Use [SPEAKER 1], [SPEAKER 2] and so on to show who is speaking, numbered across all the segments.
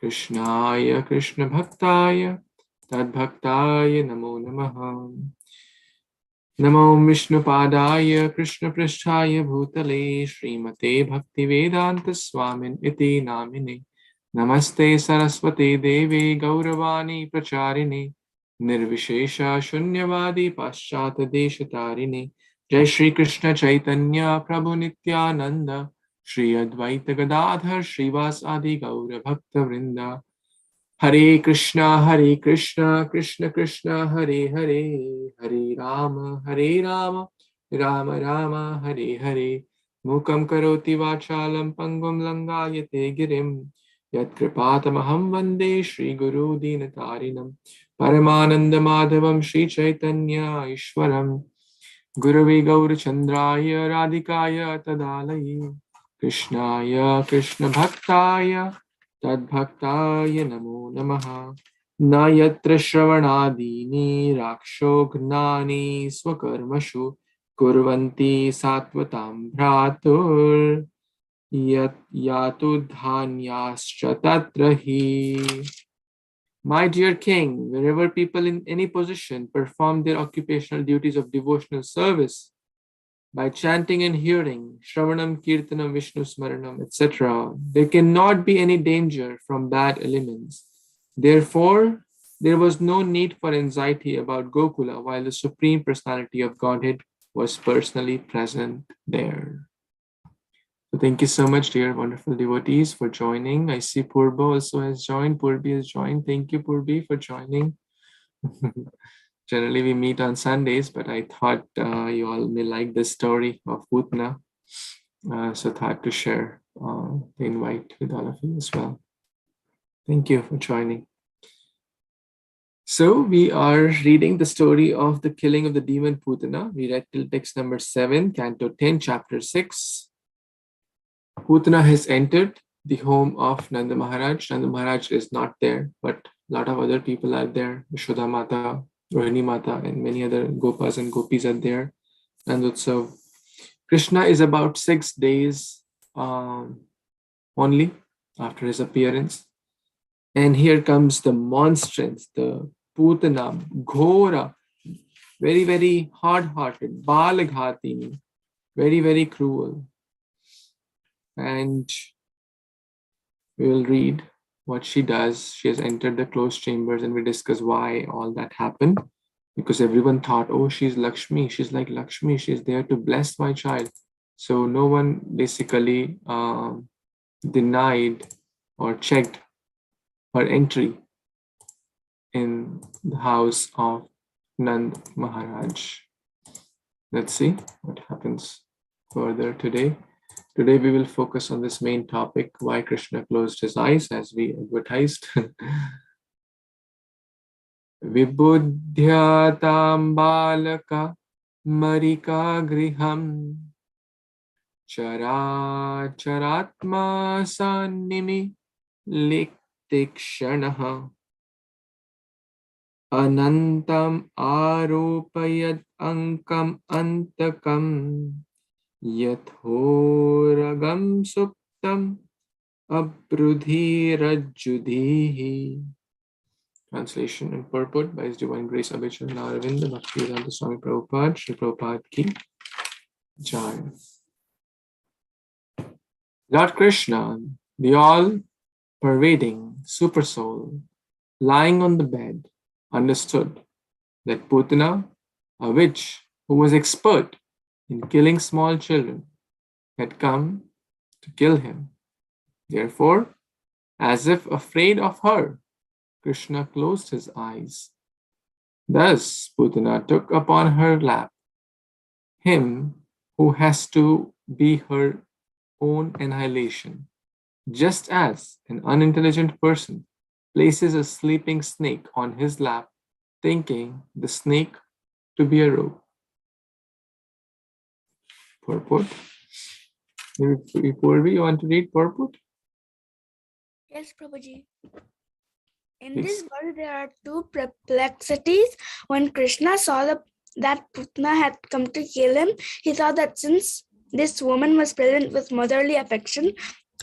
[SPEAKER 1] Krishnaya Krishna Bhaktaya Tadbhaktaya Namo Namaha. Namo Vishnu Padaya Krishna Pristhaya Bhutale Śrīmate Bhaktivedanta Swamin Iti Namine. Namaste Saraswati Devi Gauravani Pracharine Nirvishesha Shunyavadi Paschata Deshatarine. Jai Shri Krishna Chaitanya Prabhu Nityananda Shri Advaita Gadadhar Shrivas Adi Gaura Bhakta Vrinda. Hare Kṛṣṇa Krishna Krishna Hare Hare, Hare Rama Rama Rama Hare Hare. Mukam karoti vachalam pangum langayate girim, yat kripatamaham vande Shri Guru Dinatarinam. Paramananda Madhavam Śrī Caitanya Ishwaram, Gurave Gaurachandraya Radhikaya Tadalaye, Krishnaya Krishna Bhaktaya Tadbhaktaya Namo Namaha. Na yatra shravanadini raksho gnani swakarmashu kurvanti satvatam bhratur yat yatu dhanyascha tatrahi. My dear king, wherever people in any position perform their occupational duties of devotional service by chanting and hearing, Shravanam, Kirtanam, Vishnu Smaranam, etc., there cannot be any danger from bad elements. Therefore, there was no need for anxiety about Gokula while the Supreme Personality of Godhead was personally present there. So thank you so much, dear wonderful devotees, for joining. I see Purba also has joined. Purbi has joined. Thank you, Purbi, for joining. Generally, we meet on Sundays, but I thought you all may like the story of Putna. So thought to share the invite with all of you as well. Thank you for joining. So we are reading the story of the killing of the demon Putana. We read till text number 7, Canto 10, Chapter 6. Putana has entered the home of Nanda Maharaj. Nanda Maharaj is not there, but a lot of other people are there. Yashoda Mata, Rohini Mata, and many other Gopas and Gopis are there. Nandotsav. Krishna is about 6 days only after his appearance. And here comes the monstrance, the Putana, Ghora, very, very hard-hearted, Balaghatini, very, very cruel. And we will read what she does. She has entered the closed chambers, and we discuss why all that happened. Because everyone thought, oh, she's Lakshmi. She's like Lakshmi. She's there to bless my child. So no one basically denied or checked her entry in the house of Nand Maharaj. Let's see what happens further today. Today we will focus on this main topic, why Krishna closed his eyes, as we advertised. Vibudhyatam balaka marika griham chara charatma sannimi liktikshanaha anantam aropayat ankam antakam yathoragam suptam abrudhirajjudhihi. Translation and purport by His Divine Grace Abhichan Aravinda Bhaktivedanta Swami Prabhupada, Shri Prabhupada ki Jai. Lord Krishna, the all-pervading supersoul, lying on the bed, understood that Putana, a witch who was expert in killing small children, had come to kill him. Therefore, as if afraid of her, Krishna closed his eyes. Thus, Putana took upon her lap him who has to be her own annihilation, just as an unintelligent person places a sleeping snake on his lap, thinking the snake to be a rope. Purport. Purvi, you want to read purport?
[SPEAKER 2] Yes, Prabhuji. In this verse, there are two perplexities. When Krishna saw that Putana had come to kill him, he thought that since this woman was present with motherly affection,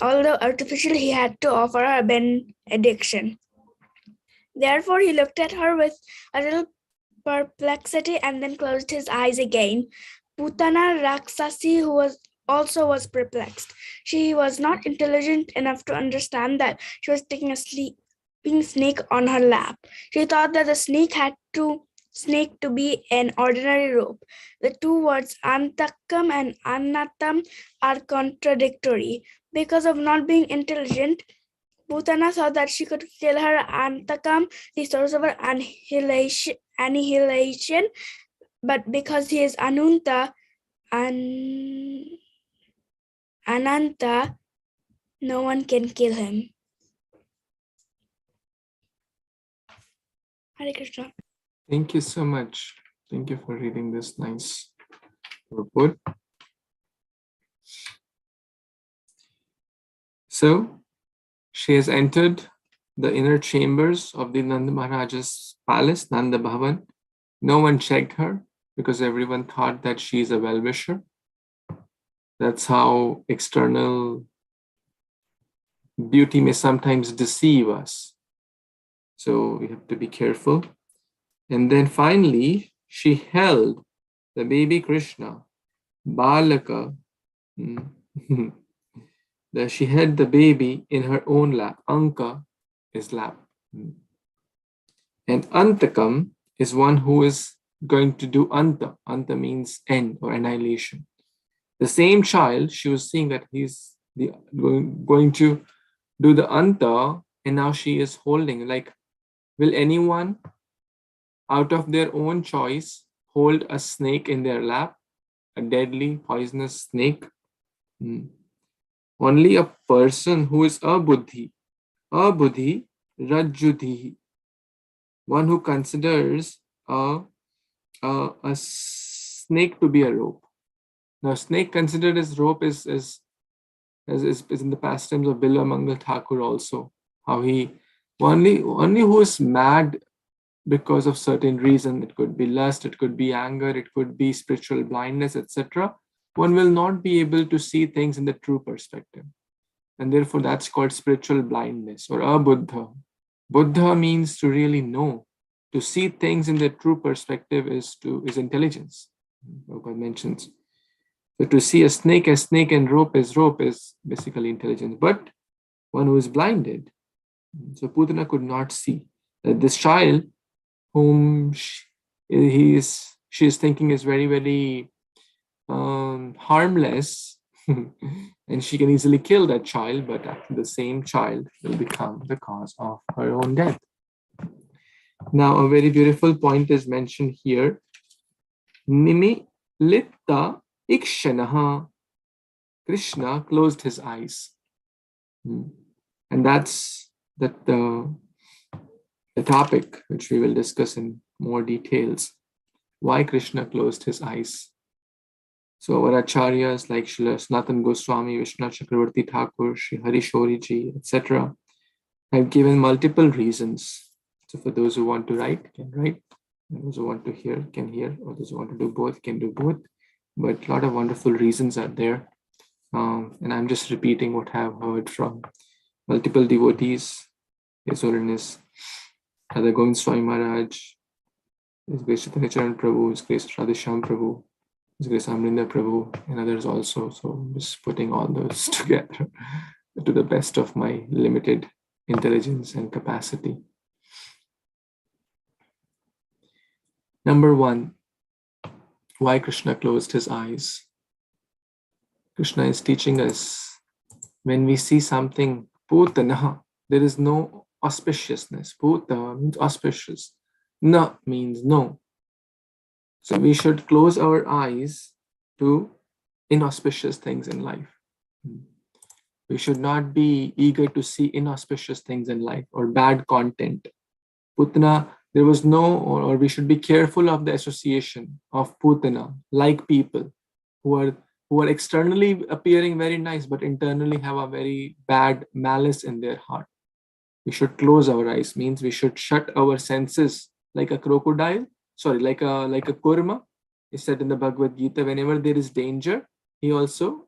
[SPEAKER 2] although artificial, he had to offer her a benediction. Therefore, he looked at her with a little perplexity and then closed his eyes again. Putana Rakshasi, who was perplexed. She was not intelligent enough to understand that she was taking a sleeping snake on her lap. She thought that the snake to be an ordinary rope. The two words antakam and anatam are contradictory. Because of not being intelligent, Putana thought that she could kill her antakam, the source of her annihilation, but because he is Ananta, Ananta, no one can kill him. Hare Krishna.
[SPEAKER 1] Thank you so much. Thank you for reading this nice report. So, she has entered the inner chambers of the Nanda Maharaja's palace, Nanda Bhavan. No one checked her because everyone thought that she is a well-wisher. That's how external beauty may sometimes deceive us. So we have to be careful. And then finally, she held the baby Krishna, Balaka. She held the baby in her own lap. Anka is lap. And Antakam is one who is going to do Anta. Anta means end or annihilation. The same child, she was seeing that he's going to do the Anta, and now she is holding. Like, will anyone out of their own choice hold a snake in their lap? A deadly, poisonous snake? Only a person who is abuddhi, rajjudhi, one who considers a snake to be a rope. Now, snake considered as rope is in the pastimes of Bilwa Mangal Thakur also. How he only who is mad because of certain reason, it could be lust, it could be anger, it could be spiritual blindness, etc. One will not be able to see things in the true perspective. And therefore, that's called spiritual blindness or abuddha. Buddha means to really know. To see things in the true perspective is intelligence. Prabhupada mentions. So to see a snake as snake and rope is basically intelligence. But one who is blinded. So Putana could not see that this child whom she is thinking is very, very harmless, and she can easily kill that child, but actually the same child will become the cause of her own death. Now, a very beautiful point is mentioned here. Nimi litta ikshanaha. Krishna closed his eyes. And that's the topic which we will discuss in more details. Why Krishna closed his eyes. So our acharyas like Srila Sanatana Goswami, Vishnu Chakravarti Thakur, Sri Hari Shoriji, etc. have given multiple reasons. So for those who want to write, can write. And those who want to hear, can hear. Or those who want to do both, can do both. But a lot of wonderful reasons are there. And I'm just repeating what I have heard from multiple devotees. His Holiness Radha Govind Swami Maharaj, His Grace Chaitanya Prabhu, His Grace Radheshyam Prabhu, His Grace Amrinda Prabhu, and others also. So I'm just putting all those together to the best of my limited intelligence and capacity. Number one, why Krishna closed his eyes. Krishna is teaching us when we see something putana, there is no auspiciousness. Puta means auspicious. Na means no. So we should close our eyes to inauspicious things in life. We should not be eager to see inauspicious things in life or bad content. Putana, there was no, or we should be careful of the association of putana, like people who are externally appearing very nice, but internally have a very bad malice in their heart. We should close our eyes, means we should shut our senses like a crocodile, like a kurma. It's said in the Bhagavad Gita, whenever there is danger, he also,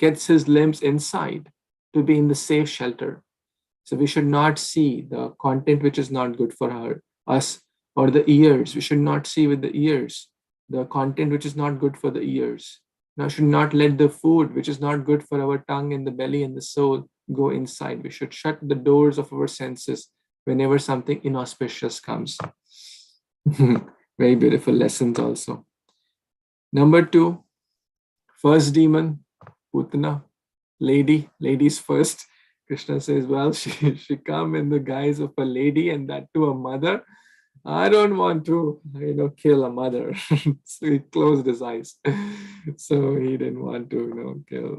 [SPEAKER 1] gets his limbs inside to be in the safe shelter. So we should not see the content which is not good for us, or the ears. We should not see with the ears the content which is not good for the ears. Now, should not let the food which is not good for our tongue and the belly and the soul go inside. We should shut the doors of our senses whenever something inauspicious comes. Very beautiful lessons also. Number 2, first demon, Putana, ladies first. Krishna says, well, she come in the guise of a lady, and that to a mother. I don't want to, kill a mother. So he closed his eyes. So he didn't want to, kill.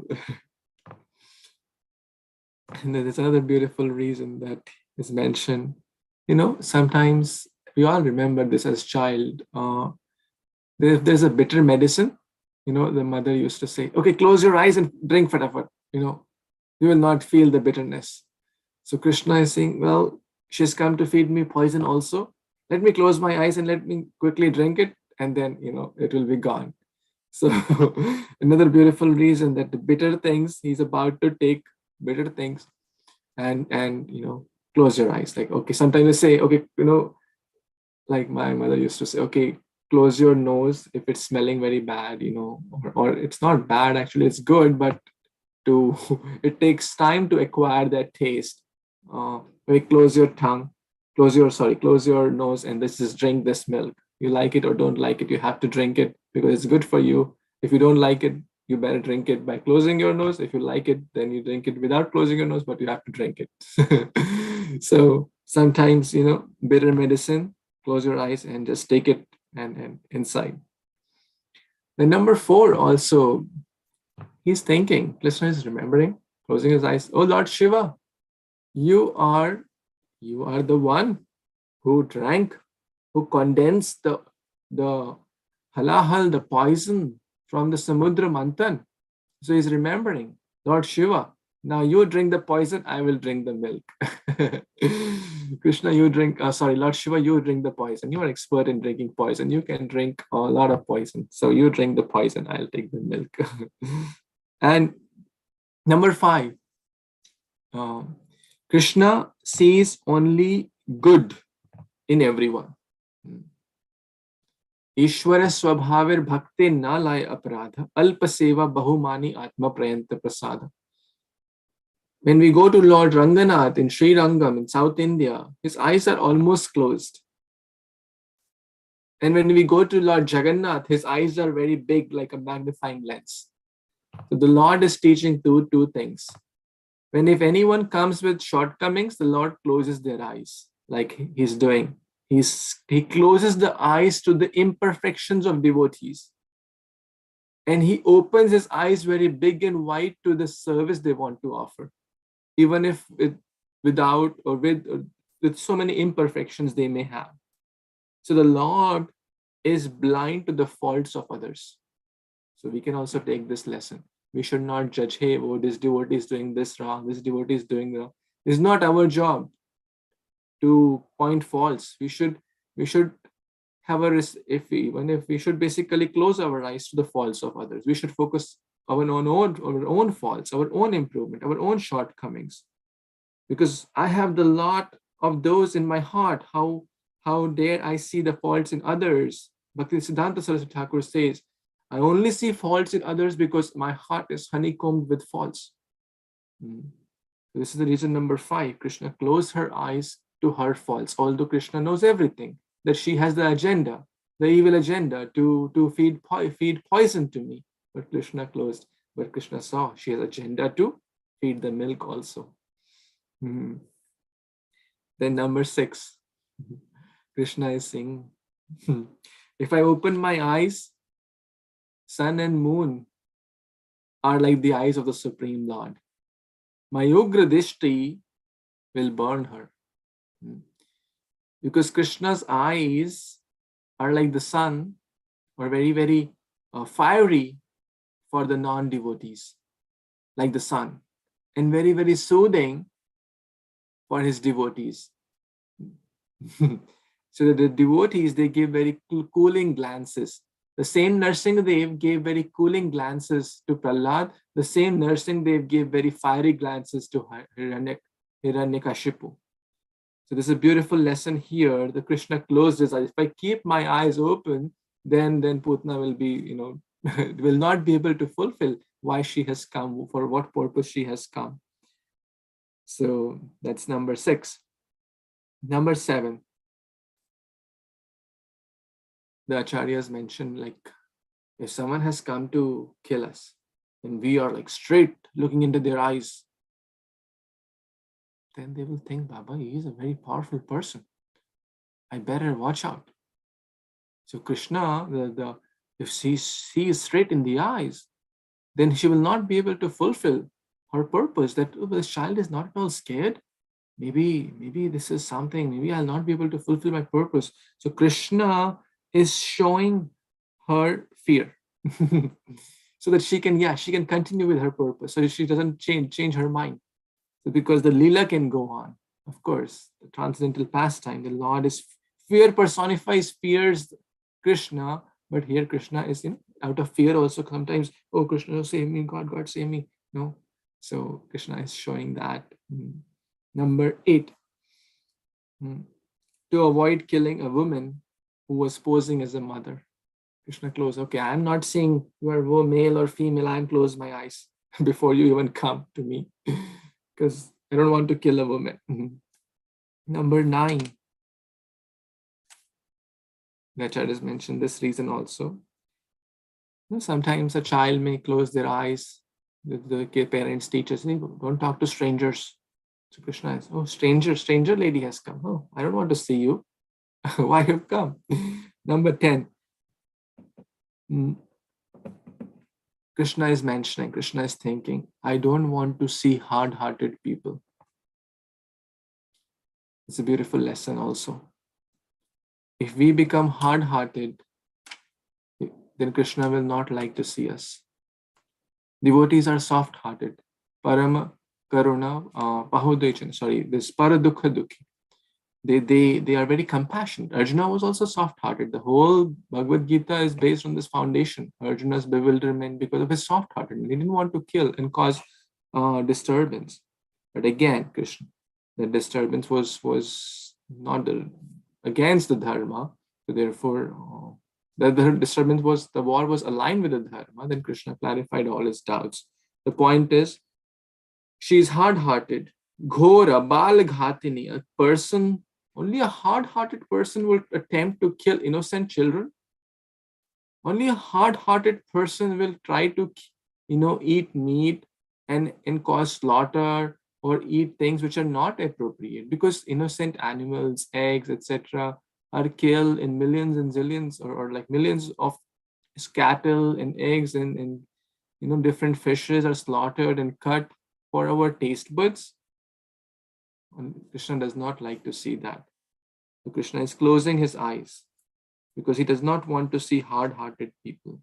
[SPEAKER 1] And then there's another beautiful reason that is mentioned. Sometimes we all remember this as child. There's a bitter medicine. The mother used to say, okay, close your eyes and drink fatafat. You will not feel the bitterness. So Krishna is saying, well, she's come to feed me poison also. Let me close my eyes and let me quickly drink it, and then, it will be gone. So another beautiful reason that the bitter things, he's about to take bitter things and close your eyes. Like, okay, sometimes they say, okay, like my mother used to say, okay, close your nose if it's smelling very bad, or it's not bad, actually, it's good, but it takes time to acquire that taste. Close your tongue, close your nose, and just drink this milk. You like it or don't like it, you have to drink it because it's good for you. If you don't like it, you better drink it by closing your nose. If you like it, then you drink it without closing your nose, but you have to drink it. So sometimes, bitter medicine, close your eyes and just take it and inside. Then number 4 also, he's thinking, Krishna is remembering, closing his eyes. Oh Lord Shiva, you are the one who drank, who condensed the halahal, the poison from the Samudra Manthan. So he's remembering, Lord Shiva, now you drink the poison, I will drink the milk. Krishna, Lord Shiva, you drink the poison. You are expert in drinking poison. You can drink a lot of poison. So you drink the poison, I'll take the milk. And number 5, Krishna sees only good in everyone. Ishwara swabhavir bhakti na lay aparadha alpa seva bahumani atma prayanta prasada. When we go to Lord Ranganath in Sri Rangam in South India, his eyes are almost closed. And when we go to Lord Jagannath, his eyes are very big, like a magnifying lens. So the Lord is teaching two things. If anyone comes with shortcomings, the Lord closes their eyes, like he's doing. He closes the eyes to the imperfections of devotees. And he opens his eyes very big and wide to the service they want to offer, even if without or with so many imperfections they may have. So the Lord is blind to the faults of others. So we can also take this lesson. We should not judge, hey, this devotee is doing this wrong, this devotee is doing wrong. It's not our job to point faults. We should have we should basically close our eyes to the faults of others. We should focus our own faults, our own improvement, our own shortcomings. Because I have the lot of those in my heart. How dare I see the faults in others? Bhaktisiddhanta Saraswati Thakur says, I only see faults in others because my heart is honeycombed with faults. This is the reason number 5. Krishna closed her eyes to her faults, although Krishna knows everything, that she has the agenda, the evil agenda to feed poison to me. But Krishna closed. But Krishna saw she has agenda to feed the milk also. Then number 6, Krishna is saying, if I open my eyes, sun and moon are like the eyes of the Supreme Lord. My Ugra Dishti will burn her. Because Krishna's eyes are like the sun, or very, very fiery for the non-devotees, like the sun, and very, very soothing for his devotees. So that the devotees, they give very cooling glances. The same Nrsimhadev gave very cooling glances to Prahlad. The same Nrsimhadev gave very fiery glances to Hiranyakashipu. So this is a beautiful lesson here. The Krishna closed his eyes. If I keep my eyes open, then Putna will be, will not be able to fulfill why she has come, for what purpose she has come. So that's number 6. Number 7. The acharyas mentioned, like, if someone has come to kill us and we are like straight looking into their eyes, then they will think, Baba, he is a very powerful person. I better watch out. So Krishna, if she sees straight in the eyes, then she will not be able to fulfill her purpose, that this child is not at all scared. Maybe this is something, maybe I'll not be able to fulfill my purpose. So Krishna is showing her fear so that she can continue with her purpose, so she doesn't change her mind. So because the Leela can go on, of course, the transcendental pastime, the Lord is fear personifies, fears Krishna, but here Krishna is out of fear also sometimes, oh Krishna, save me, God, save me. No. So Krishna is showing that. Number 8. To avoid killing a woman who was posing as a mother. Krishna closed. Okay, I'm not seeing you are male or female. I'm close my eyes before you even come to me, because I don't want to kill a woman. Number 9. The acharyas mentioned this reason also. Sometimes a child may close their eyes. The parents, teachers, don't talk to strangers. So Krishna is, oh, stranger lady has come. Oh, I don't want to see you. Why have come? Number 10. Krishna is mentioning, Krishna is thinking, I don't want to see hard-hearted people. It's a beautiful lesson also. If we become hard-hearted, then Krishna will not like to see us. Devotees are soft-hearted. Parama Karuna Pahudechan, this Paradukha Dukhi. They are very compassionate. Arjuna was also soft-hearted. The whole Bhagavad Gita is based on this foundation. Arjuna's bewilderment because of his soft-heartedness. He didn't want to kill and cause disturbance. But again, Krishna, the disturbance was not against the dharma. So therefore, the disturbance was, the war was aligned with the dharma. Then Krishna clarified all his doubts. The point is, she is hard-hearted. Ghora, Balaghatini, a person, only a hard-hearted person will attempt to kill innocent children. Only a hard-hearted person will try to, eat meat and cause slaughter or eat things which are not appropriate, because innocent animals, eggs, etc. are killed in millions and zillions or like millions of cattle and eggs and different fishes are slaughtered and cut for our taste buds. And Krishna does not like to see that. So Krishna is closing his eyes because he does not want to see hard-hearted people.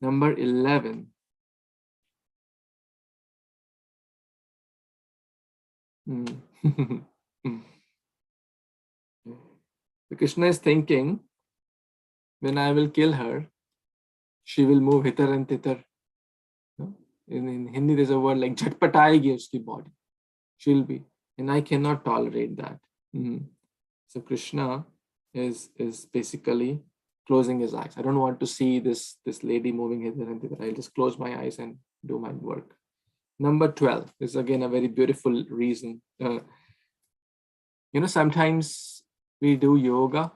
[SPEAKER 1] Number 11. So Krishna is thinking, when I will kill her, she will move hither and thither. In Hindi, there's a word like jhatpatayegi uski body. She'll be, and I cannot tolerate that. So Krishna is basically closing his eyes. I don't want to see this lady moving hither and thither. I'll just close my eyes and do my work. Number 12 is again a very beautiful reason. Sometimes we do yoga,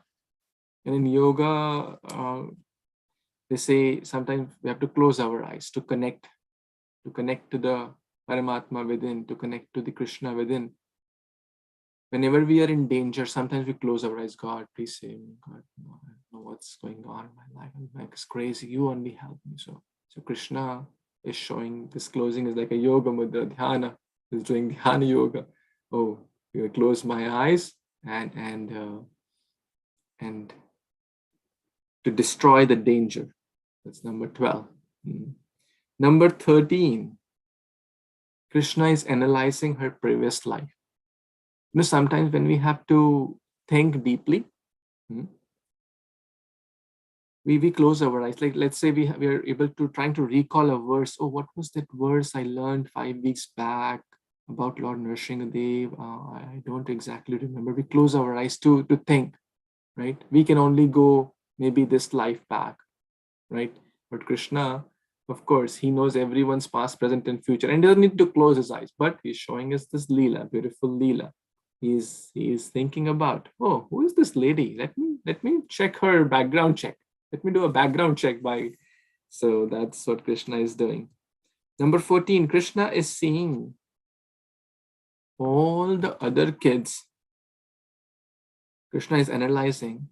[SPEAKER 1] and in yoga, they say sometimes we have to close our eyes to connect to the Paramatma within, to connect to the Krishna within. Whenever we are in danger, sometimes we close our eyes. God, please save me. God, I don't know what's going on in my life. I'm like, it's crazy. You only help me. So Krishna is showing this closing is like a yoga mudra. Dhyana is doing dhyana yoga. Oh, you close my eyes and to destroy the danger. That's number 12. Number 13. Krishna is analyzing her previous life. Sometimes when we have to think deeply, we close our eyes. Like, let's say we are able to trying to recall a verse. Oh, what was that verse I learned 5 weeks back about Lord Nrsimhadev? I don't exactly remember. We close our eyes to think, right? We can only go maybe this life back, right? But Krishna, of course, he knows everyone's past, present, and future, and doesn't need to close his eyes. But he's showing us this Leela, beautiful Leela. He's thinking about, oh, who is this lady? Let me check her background check. Let me do a background check by. So that's what Krishna is doing. Number 14, Krishna is seeing all the other kids. Krishna is analyzing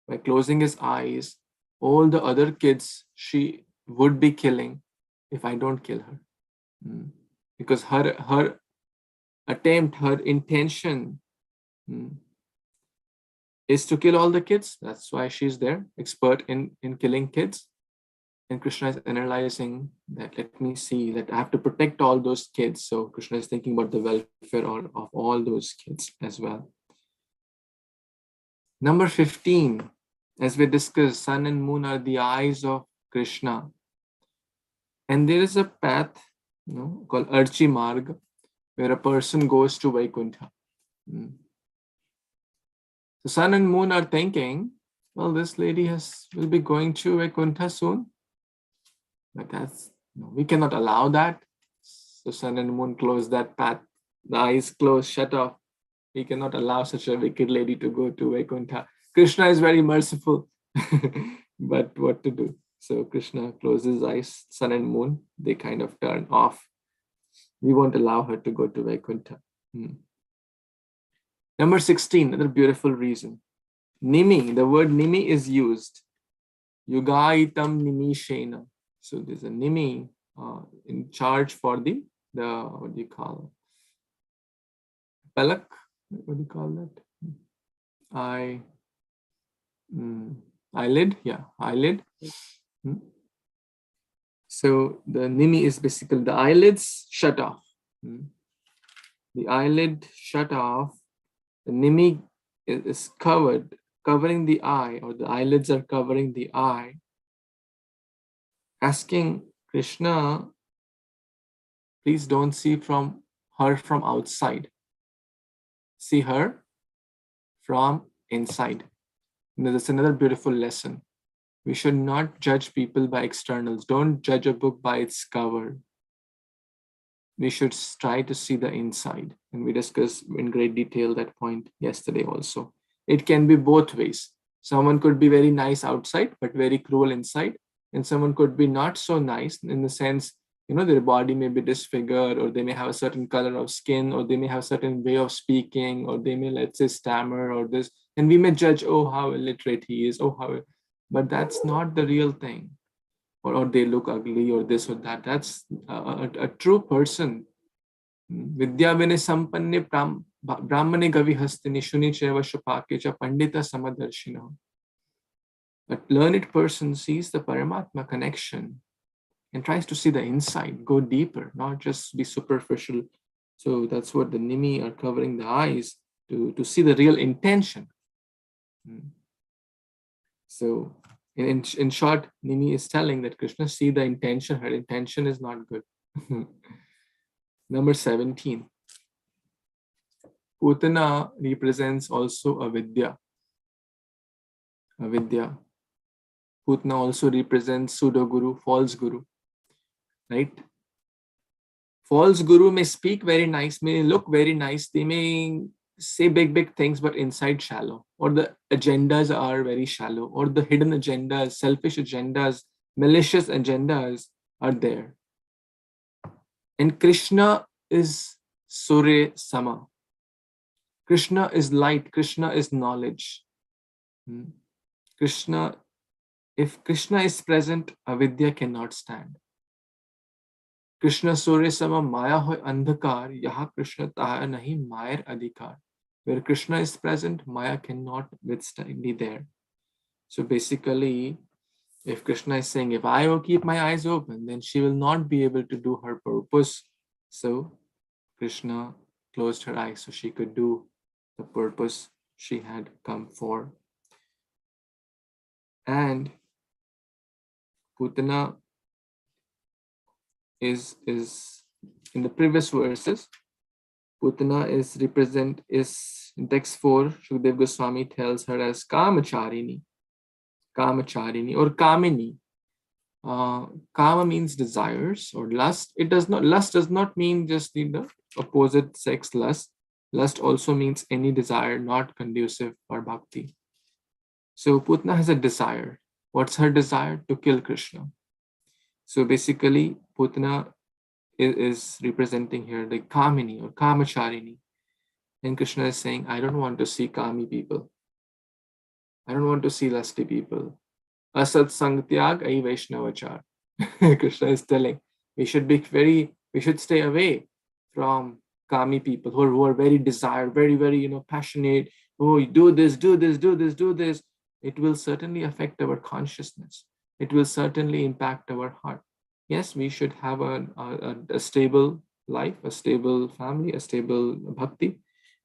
[SPEAKER 1] by closing his eyes all the other kids she would be killing if I don't kill her. Because her attempt, her intention is to kill all the kids. That's why she's there, expert in killing kids. And Krishna is analyzing that, let me see, that I have to protect all those kids. So Krishna is thinking about the welfare of all those kids as well. Number 15, as we discussed, sun and moon are the eyes of Krishna. And there is a path called Archi Marg, where a person goes to Vaikuntha. The sun and moon are thinking, well, this lady will be going to Vaikuntha soon. But we cannot allow that. So sun and moon close that path. The eyes closed, shut off. We cannot allow such a wicked lady to go to Vaikuntha. Krishna is very merciful, but what to do? So Krishna closes eyes, sun and moon, they kind of turn off. We won't allow her to go to Vaikuntha. Number 16, another beautiful reason. Nimi, the word Nimi is used. Yugaitam Nimishena. So there's a Nimi in charge for the what do you call it? Palak? What do you call that? Eyelid? Yeah, eyelid. So the Nimi is basically the eyelids shut off. The eyelid shut off. The Nimi is covering the eye, or the eyelids are covering the eye, asking Krishna, please don't see her from outside. See her from inside. That's another beautiful lesson. We should not judge people by externals. Don't judge a book by its cover. We should try to see the inside. And we discussed in great detail that point yesterday also. It can be both ways. Someone could be very nice outside, but very cruel inside. And someone could be not so nice in the sense, their body may be disfigured, or they may have a certain color of skin, or they may have a certain way of speaking, or they may, let's say, stammer or this. And we may judge, oh, how illiterate he is, but that's not the real thing. Or they look ugly, or this or that. That's a true person. Vidya vine sampanne brahmane gavi hastini shuni cheva shapake cha pandita samadarshina. A learned person sees the Paramatma connection and tries to see the inside, go deeper, not just be superficial. So that's what the Nimi are covering the eyes to see the real intention. So in short, Nimi is telling that Krishna see the intention. Her intention is not good. Number 17. Putana represents also avidya. Avidya. Putana also represents pseudo guru, false guru. Right? False guru may speak very nice, may look very nice, they may say big things, but inside shallow, or the agendas are very shallow, or the hidden agendas, selfish agendas, malicious agendas are there. And Krishna is Surya Sama. Krishna is light, Krishna is knowledge. If Krishna is present, avidya cannot stand. Krishna Surya Sama Maya hoy andhakar, yaha Krishna taha nahi mayar adhikar. Where Krishna is present, Maya cannot be there. So basically, if Krishna is saying, if I will keep my eyes open, then she will not be able to do her purpose. So Krishna closed her eyes so she could do the purpose she had come for. And Putana is in the previous verses, Putana is in text 4, Shukdev Goswami tells her as Kamacharini or Kamini. Kama means desires or lust. Lust does not mean just the opposite sex lust. Lust also means any desire not conducive for bhakti. So Putana has a desire. What's her desire? To kill Krishna. So basically, Putana is representing here the Kamini or Kamacharini. And Krishna is saying, I don't want to see Kami people. I don't want to see lusty people. Asat Sangtyag Ai Vaishnavachar. Krishna is telling, we should stay away from Kami people who are very desired, very, very, passionate. Oh, do this. It will certainly affect our consciousness. It will certainly impact our heart. Yes, we should have a stable life, a stable family, a stable bhakti.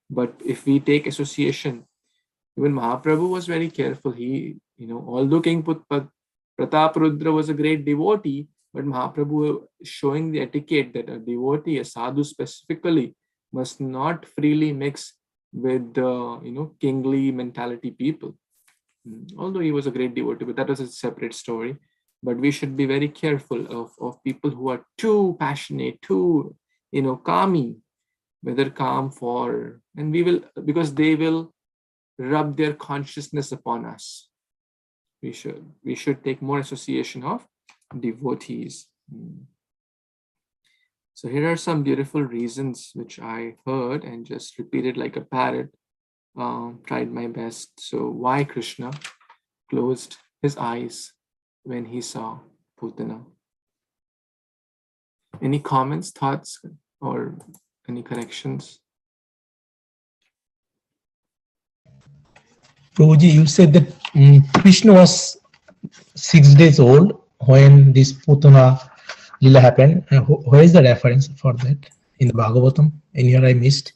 [SPEAKER 1] But if we take association, even Mahaprabhu was very careful. He, although King Prataparudra was a great devotee, but Mahaprabhu showing the etiquette that a devotee, a sadhu specifically, must not freely mix with the, kingly mentality people. Although he was a great devotee, but that was a separate story. But we should be very careful of people who are too passionate, too, kami, whether calm for, and because they will rub their consciousness upon us. We should take more association of devotees. So here are some beautiful reasons which I heard and just repeated like a parrot. Tried my best. So why Krishna closed his eyes when he saw Putana? Any comments, thoughts, or any corrections?
[SPEAKER 3] Prabhuji, you said that Krishna was 6 days old when this Putana Lila happened. Where is the reference for that in the Bhagavatam? Anywhere I missed?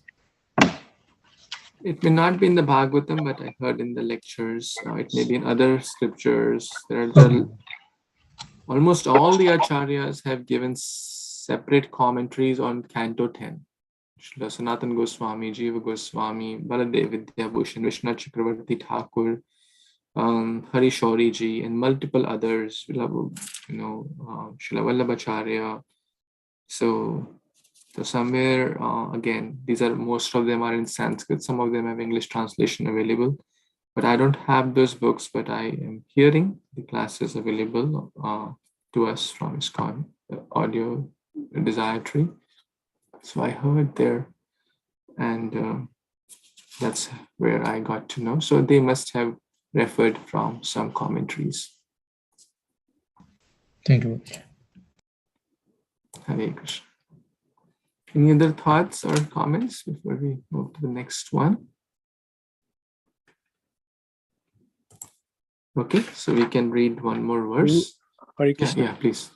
[SPEAKER 1] It may not be in the Bhagavatam, but I heard in the lectures. It may be in other scriptures. Almost all the acharyas have given separate commentaries on Canto 10. Srila Sanatana Goswami, Jiva Goswami, Baladev Vidyabhushan, Vishnu Chakravarti Thakur, Hari Shauri ji, and multiple others. Srila Vallabhacharya. So somewhere, again, most of them are in Sanskrit. Some of them have English translation available. But I don't have those books, but I am hearing the classes available to us from ISKCON, the audio desire tree. So I heard there, and that's where I got to know. So they must have referred from some commentaries.
[SPEAKER 3] Thank you.
[SPEAKER 1] Hare Kṛṣṇa. Any other thoughts or comments before we move to the next one? Okay, so we can read one more verse.
[SPEAKER 4] Hare Kṛṣṇa.
[SPEAKER 1] Yeah, please.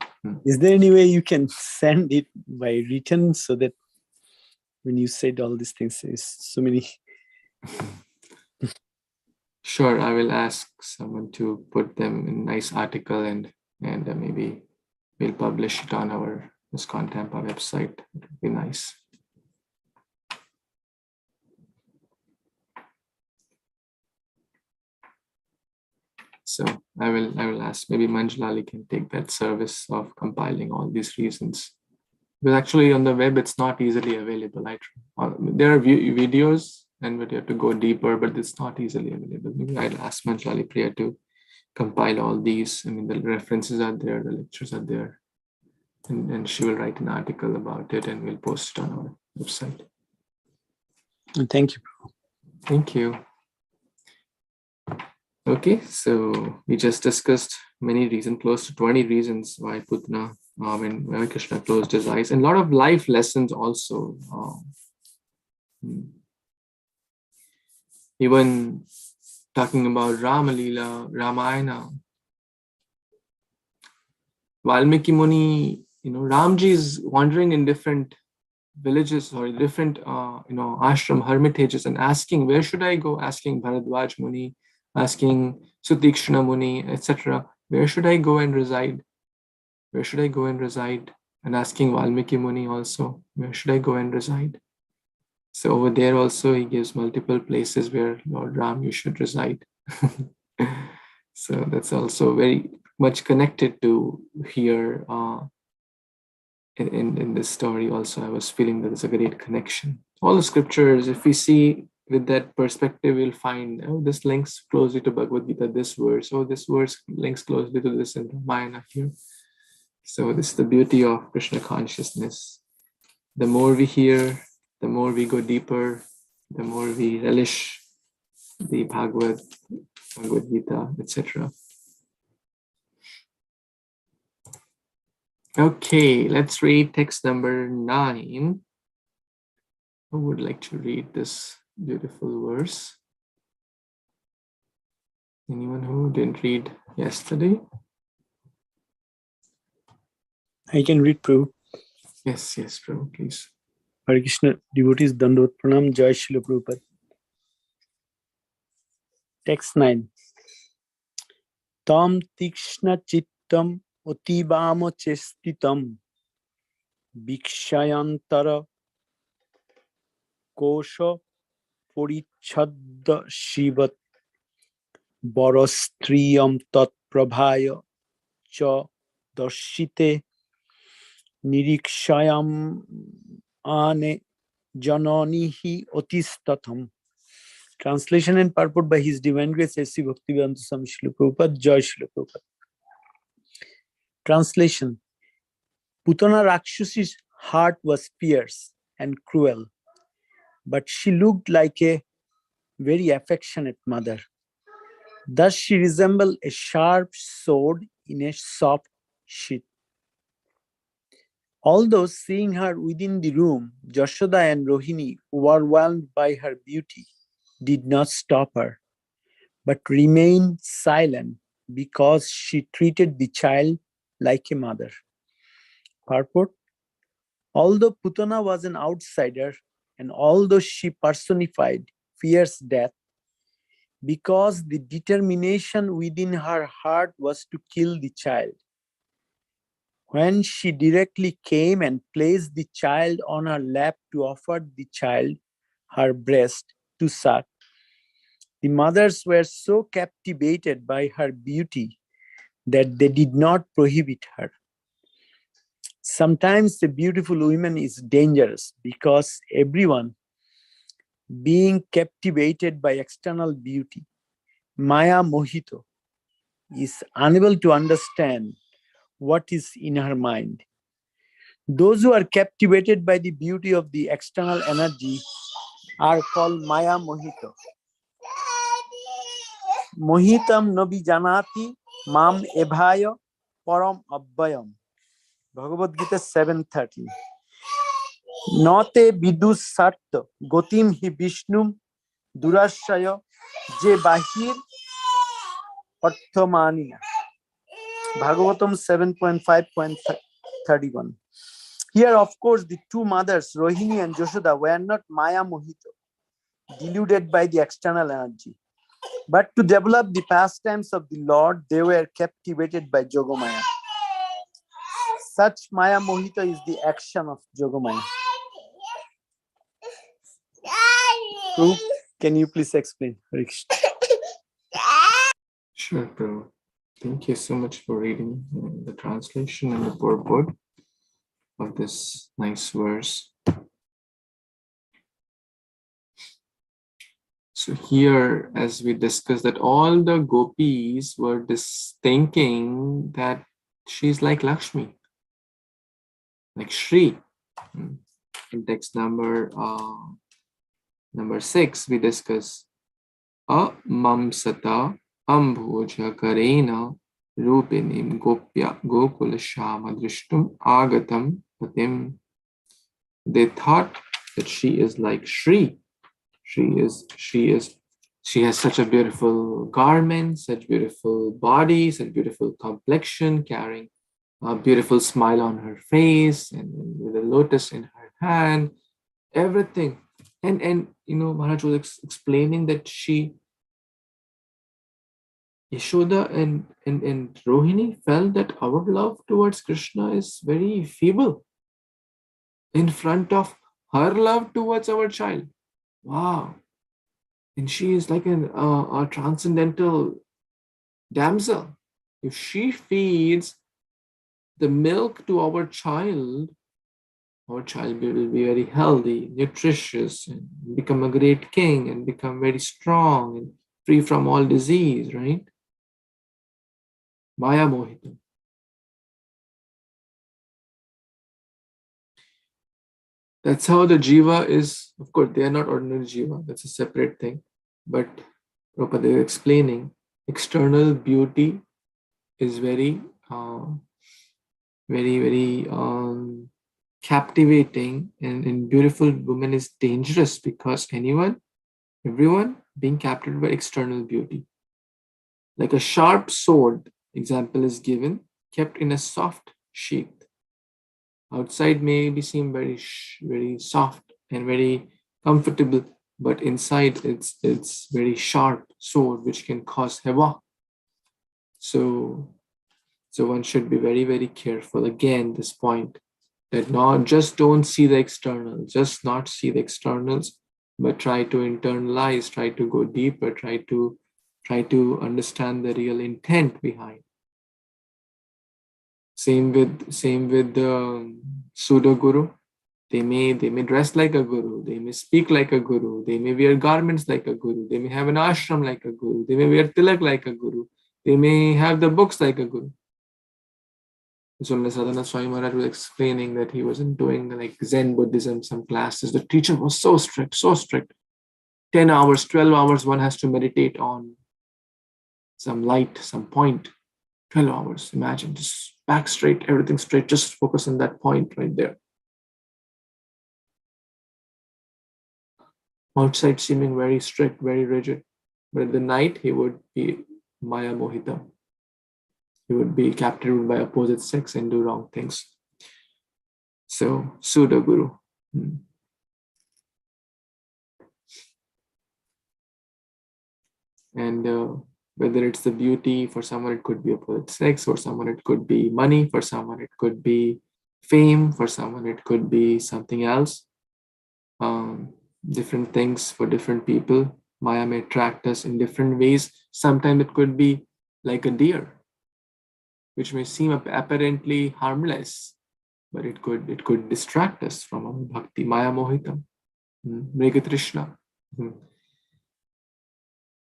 [SPEAKER 4] Is there any way you can send it by written so that when you said all these things, there's so many?
[SPEAKER 1] Sure, I will ask someone to put them in a nice article and maybe we'll publish it on our ISKCON Tampa website. It would be nice. So I will ask, maybe Manjulali can take that service of compiling all these reasons. Because actually on the web, it's not easily available. There are videos and we have to go deeper, but it's not easily available. Maybe I'll ask Manjulali Priya to compile all these. I mean, the references are there, the lectures are there. And she will write an article about it and we'll post it on our website.
[SPEAKER 4] Thank you.
[SPEAKER 1] Thank you. Okay, so we just discussed many reasons, close to 20 reasons why Putana, when Krishna closed his eyes, and a lot of life lessons also. Even talking about Rama Leela, Ramayana, Valmiki Muni, Ramji is wandering in different villages or different, ashram, hermitages, and asking, where should I go? Asking Bharadwaj Muni, asking Sutikshna Muni, etc., where should I go and reside? Where should I go and reside? And asking Valmiki Muni also, where should I go and reside? So over there also he gives multiple places where Lord Ram, you should reside. So that's also very much connected to here in this story also. I was feeling that there's a great connection. All the scriptures, if we see with that perspective, we'll find, oh, this links closely to Bhagavad Gita, this verse, oh, this verse links closely to this in Ramayana here. So this is the beauty of Krishna consciousness. The more we hear, the more we go deeper, the more we relish the Bhagavad Gita, etc. Okay, let's read text number 9. Who would like to read this beautiful verse? Anyone who didn't read yesterday?
[SPEAKER 4] I can read, Prabhu.
[SPEAKER 1] Yes, Prabhu, please.
[SPEAKER 4] Hare Kṛṣṇa, devotees, Dandot Pranam, Jai Śrīla Prabhupada. Text 9. Tam tikshna chittam otibamo chestitam vikshayantara kosha porichadda shivat barastriyam tat prabhaya cha darshite nirikshayam ane jananihi otistatham. Translation and purport by His Divine Grace A.C. Bhaktivedanta Swami Srila Prabhupada, Jai Srila Prabhupada. Translation. Putana Rakshasi's heart was fierce and cruel, but she looked like a very affectionate mother. Thus she resembled a sharp sword in a soft sheath. Although seeing her within the room, Jashoda and Rohini, overwhelmed by her beauty, did not stop her, but remained silent because she treated the child like a mother. Purport. Although Putana was an outsider, and although she personified fierce death, because the determination within her heart was to kill the child, when she directly came and placed the child on her lap to offer the child her breast to suck, the mothers were so captivated by her beauty that they did not prohibit her. Sometimes a beautiful woman is dangerous because everyone, being captivated by external beauty, Maya Mohito, is unable to understand what is in her mind. Those who are captivated by the beauty of the external energy are called Maya Mohito. Mohitam nabi janati mam ebhaya param abbayam. Bhagavad Gita 7:13. Note vidus sarta gotim hi vishnum durashaya je bahir arthamaniya. Bhagavatam 7.5.31. Here, of course, the two mothers, Rohini and Jashoda, were not Maya Mohito, deluded by the external energy. But to develop the pastimes of the Lord, they were captivated by Yogamaya. Such Maya Mohita is the action of Yogamaya. Prabhu, can you please explain?
[SPEAKER 1] Sure, Prabhu. Thank you so much for reading the translation and the purport of this nice verse. So here, as we discussed, that all the gopis were thinking that she's like Lakshmi, like Shri. In text number 6, we discuss Mamsata Ambhoja Karena Rupinim Gopya Gokula Shama Drishtum Agatam Patim. They thought that she is like Shri. She has such a beautiful garment, such beautiful body, such beautiful complexion, carrying a beautiful smile on her face, and with a lotus in her hand, everything. And Maharaj was explaining that she Yashoda and Rohini felt that our love towards Krishna is very feeble in front of her love towards our child. Wow. And she is like a transcendental damsel. If she feeds the milk to our child will be very healthy, nutritious, and become a great king and become very strong and free from all disease, right? Maya Mohita. That's how the jiva is. Of course, they are not ordinary jiva. That's a separate thing. But Prabhupada is explaining external beauty is very, very captivating, and beautiful woman is dangerous because everyone being captured by external beauty. Like a sharp sword, example is given, kept in a soft sheath. Outside may seem very soft and very comfortable, but inside it's very sharp sword which can cause havoc. So one should be very careful. Again, this point that not just don't see the externals, just not see the externals, but try to internalize, try to go deeper, try to understand the real intent behind. Same with the pseudo guru. They may dress like a guru, they may speak like a guru, they may wear garments like a guru, they may have an ashram like a guru, they may wear tilak like a guru, they may have the books like a guru. So Sadhana Swami Maharaj was explaining that he wasn't doing like Zen Buddhism, some classes. The teacher was so strict. 10 hours, 12 hours, one has to meditate on some light, some point. 12 hours, imagine, just back straight, everything straight, just focus on that point right there. Outside seeming very strict, very rigid. But at the night, he would be Maya Mohita. He would be captured by opposite sex and do wrong things. So, pseudo guru. And whether it's the beauty, for someone it could be opposite sex, for someone it could be money, for someone it could be fame, for someone it could be something else. Different things for different people. Maya may attract us in different ways. Sometimes it could be like a deer, which may seem apparently harmless, but it could distract us from our bhakti. Maya Mohita, Baby Krishna.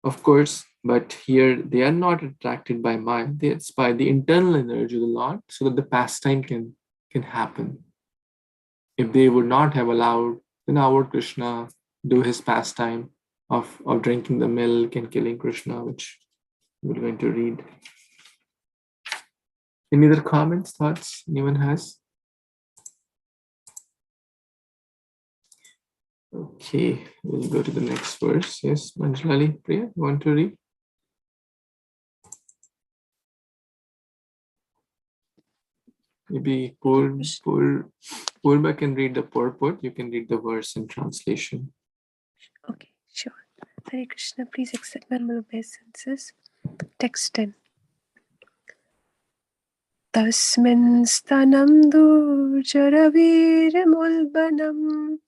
[SPEAKER 1] Of course, but here they are not attracted by Maya. It's by the internal energy of the Lord, so that the pastime can happen. If they would not have allowed, then our Krishna do his pastime of drinking the milk and killing Krishna, which we're going to read. Any other comments, thoughts anyone has? Okay, we'll go to the next verse. Yes, Manjulali, Priya, you want to read? Maybe Purba can read the purport. You can read the verse and translation.
[SPEAKER 5] Okay, sure. Hare Krishna, please accept my humble obeisances. Text 10. Tasmin stanam durjaravirmulbanam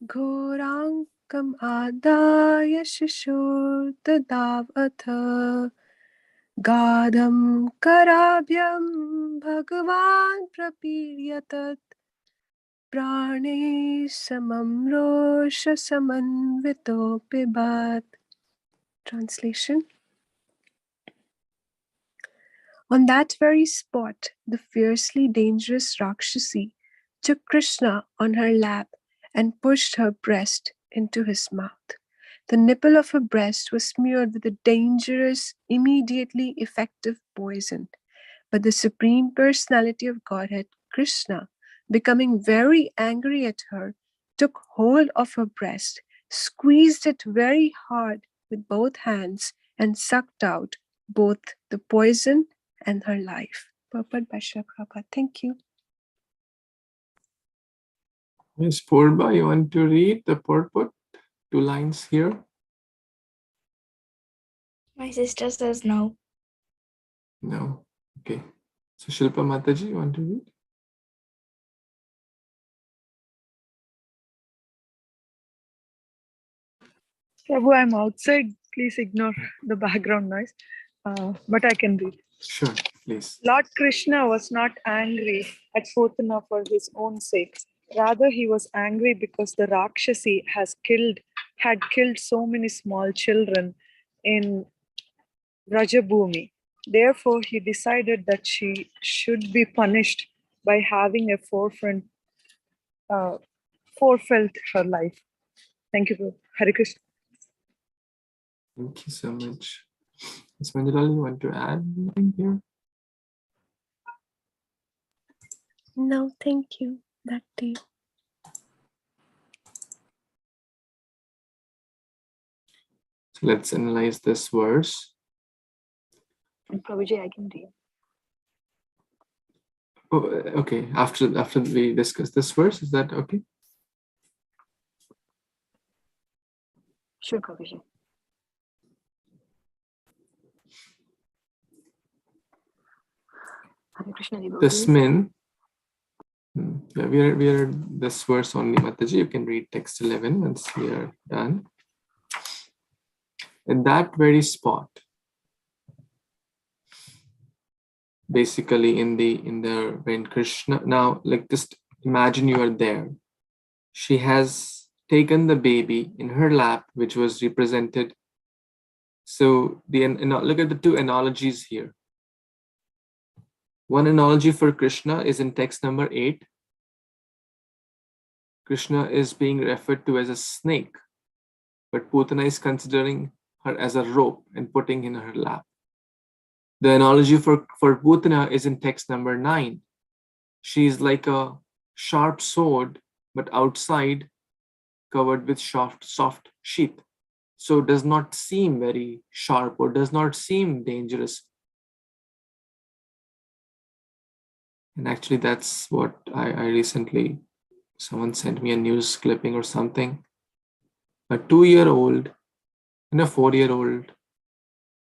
[SPEAKER 5] Ghorankam adaya shishurtadavatha Gadam karabhyam bhagavan prapiryatat Prane samam rosha samanvito pibat. Translation. On that very spot, the fiercely dangerous Rakshasi took Krishna on her lap and pushed her breast into his mouth. The nipple of her breast was smeared with a dangerous, immediately effective poison. But the Supreme Personality of Godhead, Krishna, becoming very angry at her, took hold of her breast, squeezed it very hard with both hands, and sucked out both the poison and her life. Purport by Srila Prabhupada. Thank you.
[SPEAKER 1] Yes, Purba, you want to read the purport? 2 lines here.
[SPEAKER 2] My sister says no.
[SPEAKER 1] No. Okay. So Shilpa Mataji, you want to read?
[SPEAKER 6] Prabhu, I'm outside. Please ignore the background noise. But I can read.
[SPEAKER 1] Sure, please.
[SPEAKER 6] Lord Krishna was not angry at Putana for his own sake. Rather, he was angry because the Rakshasi had killed so many small children in Rajabhumi. Therefore, he decided that she should be punished by having a forfeit her life. Thank you, Prabhu. Hare Kṛṣṇa.
[SPEAKER 1] Thank you so much. Ms. Manjulali, you want to add anything here?
[SPEAKER 5] No, thank you. Back to you.
[SPEAKER 1] So let's analyze this verse.
[SPEAKER 6] Prabhuji, I can read.
[SPEAKER 1] Oh, okay. After we discuss this verse, is that okay?
[SPEAKER 6] Sure, Prabhuji. Hare Krishna,
[SPEAKER 1] Tasmin. Yeah, we are this verse only, Mataji. You can read text 11 once we are done. At that very spot, basically in the when Krishna, now like just imagine you are there. She has taken the baby in her lap, which was represented. So look at the two analogies here. One analogy for Krishna is in text number 8. Krishna is being referred to as a snake, but Putana is considering her as a rope and putting in her lap. The analogy for Putana is in text number 9. She is like a sharp sword, but outside covered with soft sheath. So does not seem very sharp or does not seem dangerous. And actually that's what I recently, someone sent me a news clipping or something. A 2-year-old and a 4-year-old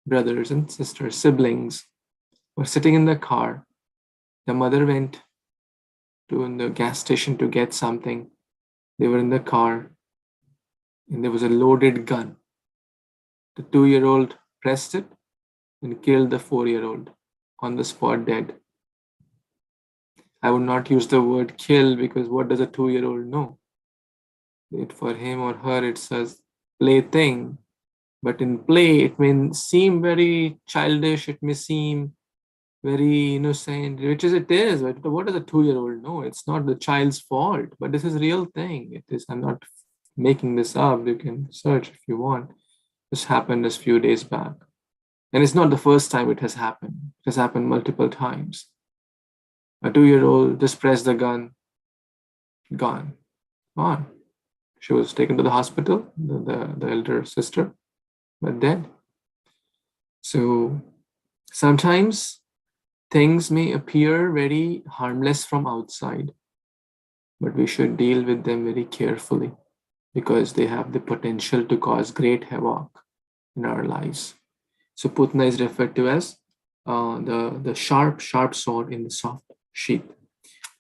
[SPEAKER 1] brothers and sisters, siblings, were sitting in the car. The mother went to the gas station to get something. They were in the car and there was a loaded gun. The 2-year-old pressed it and killed the 4-year-old on the spot, dead. I would not use the word kill because what does a 2-year-old know? For him or her, it's a plaything. But in play, it may seem very childish. It may seem very innocent, which is it is. But what does a 2-year-old know? It's not the child's fault. But this is a real thing. It is. I'm not making this up. You can search if you want. This happened just a few days back, and it's not the first time it has happened. It has happened multiple times. A 2-year-old just pressed the gun. Gone. She was taken to the hospital. The elder sister. But dead. So sometimes things may appear very harmless from outside, but we should deal with them very carefully because they have the potential to cause great havoc in our lives. So Putana is referred to as the sharp sword in the soft sheath.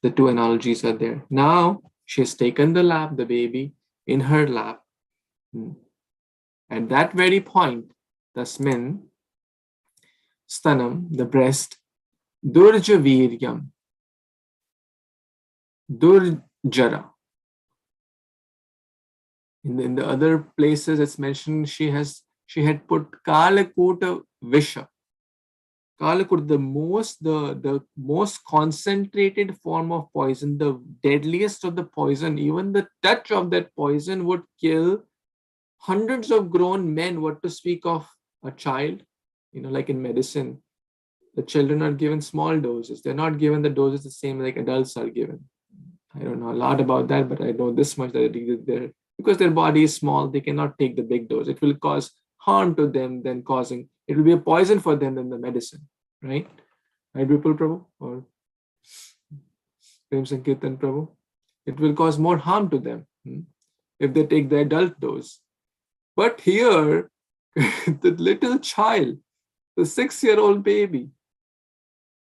[SPEAKER 1] The two analogies are there. Now she has taken the baby in her lap. At that very point, tasmin, stanam, the breast, durjaviryam, durjara. In the other places, it's mentioned she had put kalakuta visha. Kalakuta, the most concentrated form of poison, the deadliest of the poison. Even the touch of that poison would kill hundreds of grown men, what to speak of a child. Like in medicine, the children are given small doses. They're not given the doses the same like adults are given. I don't know a lot about that, but I know this much that because their body is small, they cannot take the big dose. It will cause harm to them it will be a poison for them than the medicine, right? Right, Vipul Prabhu or Prem Sankirtan Prabhu? It will cause more harm to them if they take the adult dose. But here, the little child, the 6-year-old baby,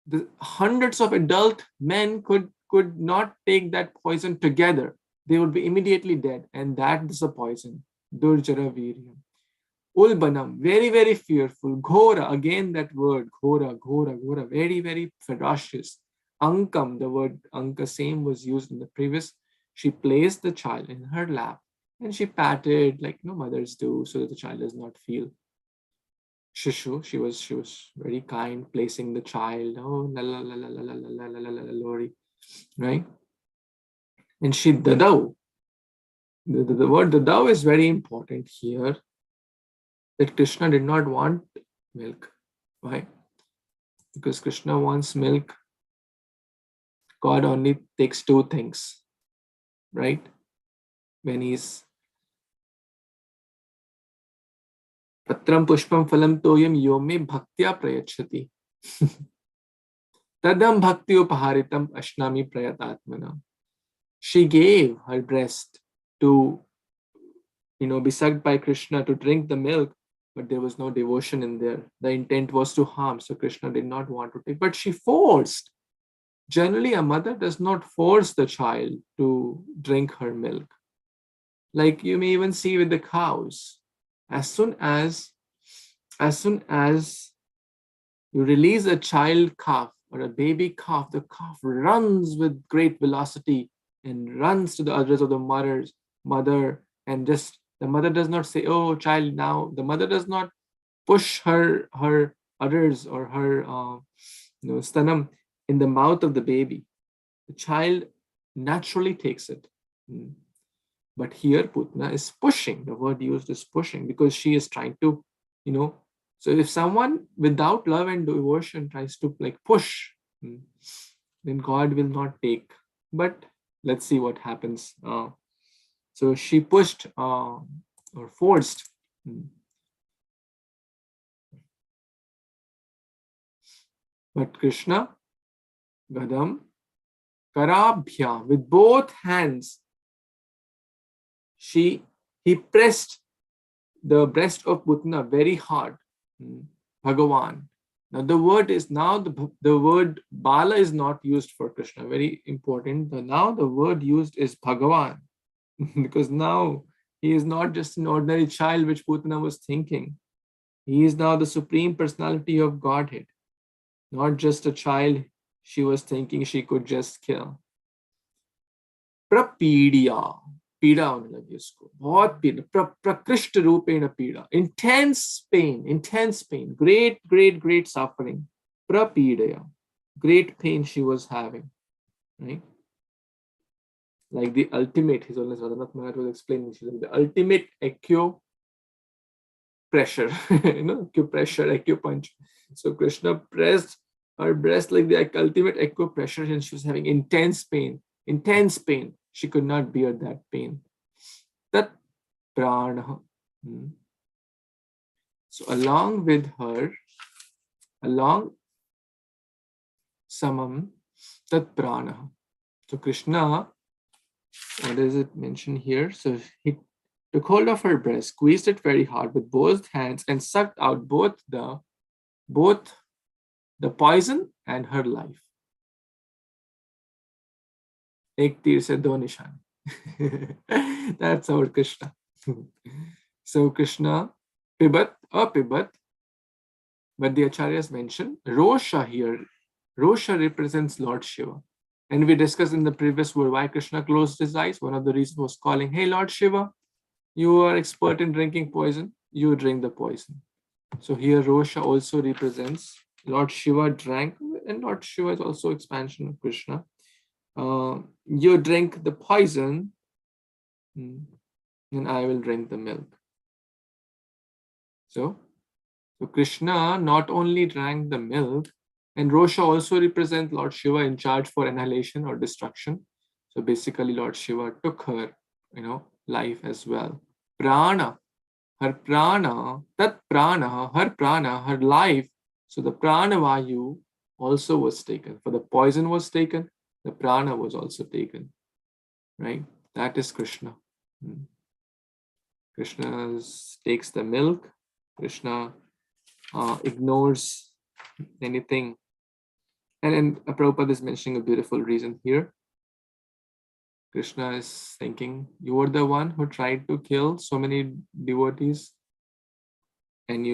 [SPEAKER 1] the hundreds of adult men could not take that poison together. They would be immediately dead. And that is a poison. Durjara Viryam. Ulbanam, very, very fearful. Ghora, again that word. Ghora, very, very ferocious. Ankam, the word Anka, same was used in the previous. She placed the child in her lap and she patted like mothers do so that the child does not feel. Shishu, she was very kind, placing the child. Oh, la la la la la la la la la la lori, right? And she dadau. The word dadau is very important here. That Krishna did not want milk. Why? Because Krishna wants milk. God only takes two things, right? When he's Patram pushpam phalam toyam yome bhaktya prayachati. Tadam bhakti upaharitam ashnami prayatatmana. She gave her breast to, be sucked by Krishna, to drink the milk, but there was no devotion in there. The intent was to harm, so Krishna did not want to take, but she forced. Generally, a mother does not force the child to drink her milk. Like you may even see with the cows. As soon as you release a child calf or a baby calf, the calf runs with great velocity and runs to the udders of the mother, and just the mother does not say, "Oh, child, now." The mother does not push her udders or her stanam in the mouth of the baby. The child naturally takes it. But here Putna is pushing. The word used is pushing because she is trying to, so if someone without love and devotion tries to push, then God will not take. But let's see what happens. So she pushed or forced. But Krishna, Gadam, Karabhya, with both hands, he pressed the breast of Putna very hard. Bhagavan. Now the word is the word Bala is not used for Krishna. Very important. Now the word used is Bhagavan. Because now he is not just an ordinary child which Putana was thinking. He is now the supreme personality of Godhead. Not just a child she was thinking she could just kill. Prapidya. पीड़ा होने लगी उसको, बहुत पीड़ा, प्रकृष्ट रूपेण पीड़ा, intense pain, great suffering, prapidaya, great pain she was having, right? Like the ultimate, His Holiness Radhanath Maharaj was explaining, the ultimate acupressure, acupuncture. So Krishna pressed her breast like the ultimate acupressure, and she was having intense pain. She could not bear that pain. Tat prana. So along with her, samam, tat prana. So Krishna, what does it mention here? So he took hold of her breast, squeezed it very hard with both hands, and sucked out both the poison and her life. Ek tir se do nishan. That's our Krishna. So Krishna, pibat, but the acharyas mention Rosha here. Rosha represents Lord Shiva. And we discussed in the previous word why Krishna closed his eyes. One of the reasons was calling, hey Lord Shiva, you are expert in drinking poison, you drink the poison. So here Rosha also represents Lord Shiva drank, and Lord Shiva is also expansion of Krishna. You drink the poison, and I will drink the milk. So Krishna not only drank the milk, and Rosha also represents Lord Shiva in charge for annihilation or destruction. So basically Lord Shiva took her, life as well. Prana, her prana, tat prana, her life. So the prana vayu also was taken. For the poison was taken, the prana was also taken. Right? That is Krishna. Krishna takes the milk. Krishna ignores anything And Prabhupada is mentioning a beautiful reason here. Krishna is thinking, you were the one who tried to kill so many devotees, and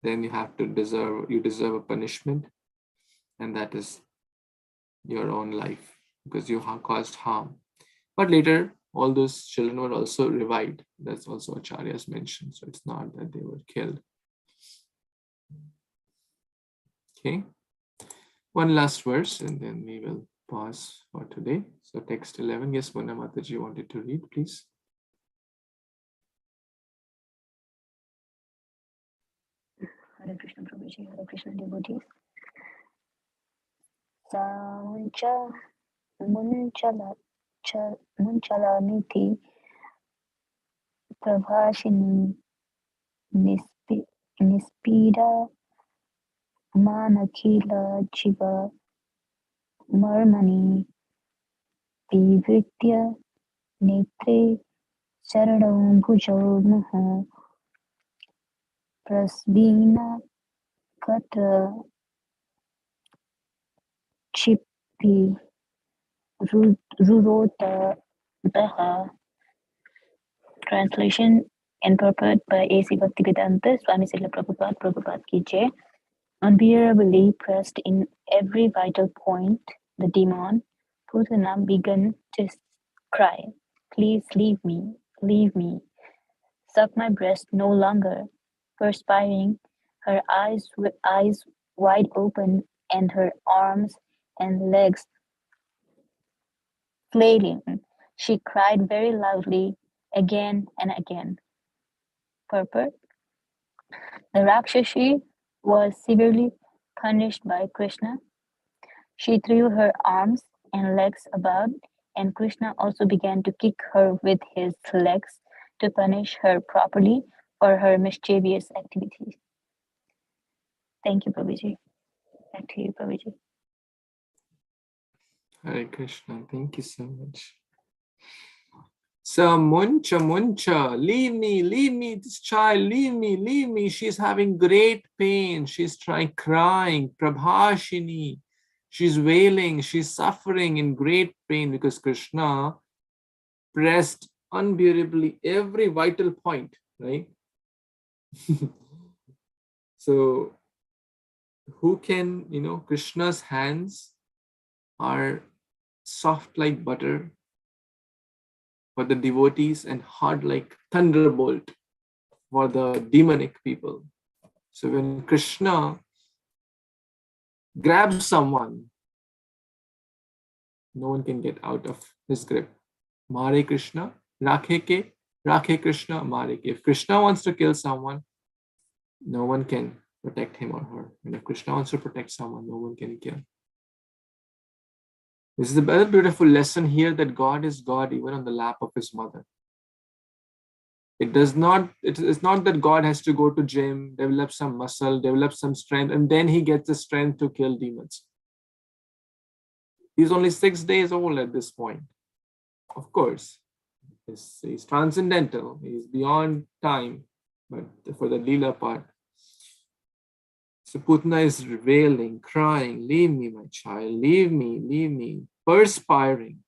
[SPEAKER 1] then you deserve a punishment, and that is your own life, because you have caused harm. But later, all those children were also revived. That's also Acharya's mentioned. So it's not that they were killed. Okay. One last verse, and then we will pause for today. So text 11. Yes, Mona Mataji wanted to read, please.
[SPEAKER 7] Hare Krishna Prabhuji, Hare Krishna devotees. Munchala niti prabhashini nispida manakila jiva marmani vivritya netre saradam bhujau muho prasvina katra chipi rurota daha. Translation and purport by A.C. Bhaktivedanta Swami Srila Prabhupada, Prabhupada Ki Jai. Unbearably pressed in every vital point, the demon Putana began to cry, "Please leave me, leave me. Suck my breast no longer." Perspiring, her eyes wide open, and her arms and legs flailing, she cried very loudly, again and again. Purport: the Rakshasi was severely punished by Krishna. She threw her arms and legs about, and Krishna also began to kick her with his legs to punish her properly for her mischievous activities. Thank you, Prabhuji. Back to you, Prabhuji.
[SPEAKER 1] Hare Krishna, thank you so much. So Muncha, leave me, this child, leave me. She's having great pain. She's crying. Prabhashini, she's wailing, she's suffering in great pain because Krishna pressed unbearably every vital point, right? So who can, Krishna's hands are soft like butter for the devotees and hard like thunderbolt for the demonic people. So when Krishna grabs someone, no one can get out of his grip. Hare Kṛṣṇa, Rakhe Krishna, Mare ke. If Krishna wants to kill someone, no one can protect him or her. And if Krishna wants to protect someone, no one can kill. This is a very beautiful lesson here that God is God even on the lap of his mother. It's not that God has to go to gym, develop some muscle, develop some strength, and then he gets the strength to kill demons. He's only 6 days old at this point. Of course, he's transcendental, he's beyond time, but for the Leela part. So Putana is wailing, crying, leave me, my child, leave me. Perspiring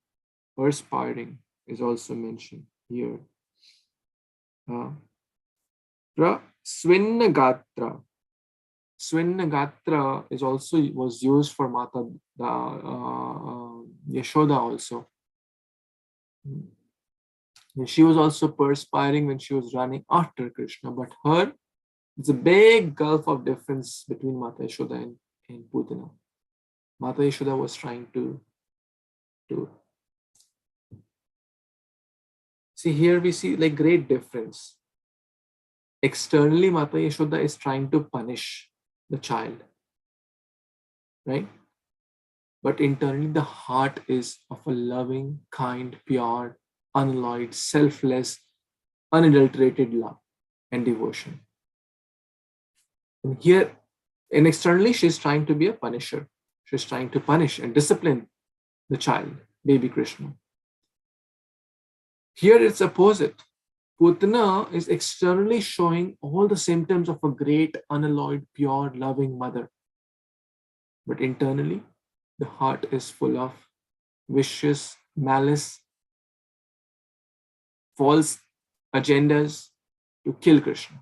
[SPEAKER 1] is also mentioned here. Swinnagatra was used for Mata Yashoda also. She was also perspiring when she was running after Krishna, but it's a big gulf of difference between Mata Yashoda and Putana. Mata Yashoda was trying to see, here we see like great difference. Externally, Mata Yashoda is trying to punish the child, right? But internally, the heart is of a loving, kind, pure, unalloyed, selfless, unadulterated love and devotion. And externally, she's trying to be a punisher. She's trying to punish and discipline the child, Baby Krishna. Here it's opposite. Putana is externally showing all the symptoms of a great, unalloyed, pure, loving mother. but internally the heart is full of vicious malice, false agendas to kill Krishna.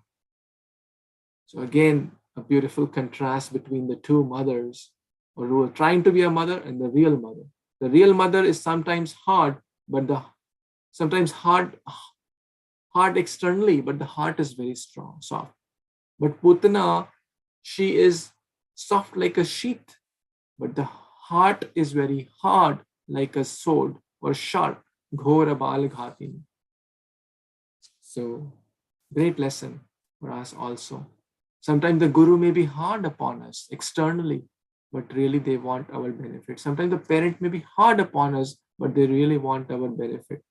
[SPEAKER 1] So again, a beautiful contrast between the two mothers, or who are trying to be a mother, and the real mother. The real mother is sometimes hard, but sometimes hard externally, but the heart is very strong, soft. But Putana, she is soft like a sheath, but the heart is very hard like a sword, or sharp, ghora bal ghatini. So, great lesson for us also. Sometimes the guru may be hard upon us externally, but really they want our benefit. Sometimes the parent may be hard upon us, but they really want our benefit.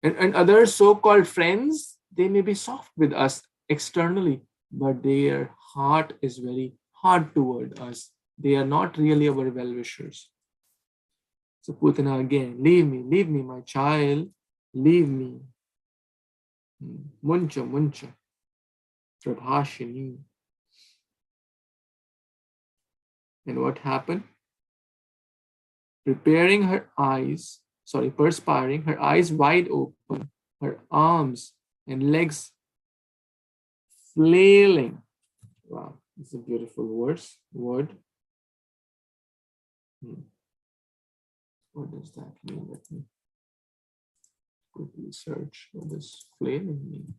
[SPEAKER 1] And other so-called friends, they may be soft with us externally, but their heart is very hard toward us. They are not really our well-wishers. So Putana again, leave me, my child, leave me. Muncha, muncha, prabhashini. And what happened? Perspiring, her eyes wide open, her arms and legs flailing. Wow, it's a beautiful word. What does that mean? Let me quickly search what does flailing mean.